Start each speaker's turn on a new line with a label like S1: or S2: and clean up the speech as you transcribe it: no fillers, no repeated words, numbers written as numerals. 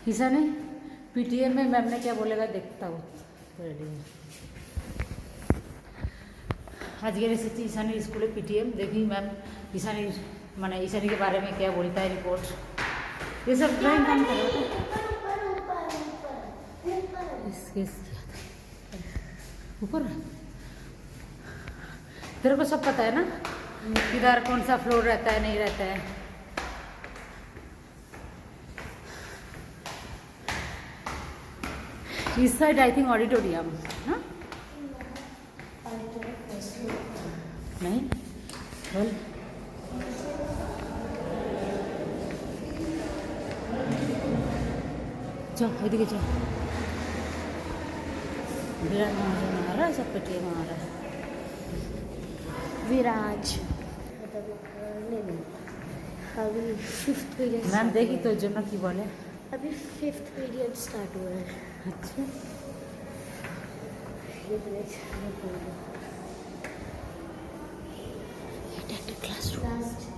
S1: Ishani PTM में ma'am ने क्या बोलेगा देखता हूँ। रेडी आज के एसेছি ईशानी स्कूले पीटीएम देखी मैम ईशानी माने ईशानी के बारे में क्या बोलता है रिपोर्ट ये सब ड्राइंग काम करो इसके ऊपर तेरे को सब पता है ना किधर कौन सा फ्लोर रहता है नहीं रहता है। इस साइड आई थिंक ऑडिटोरियम हाँ नहीं बोल चल इधर चल विराज आ रहा है सब पेटीएम आ रहा है
S2: विराज अभी 5th पीरियड
S1: मैम देखी तो जन्म की बोले
S2: अभी 5th पीरियड स्टार्ट हुआ है।
S1: अच्छा
S2: क्लासरूम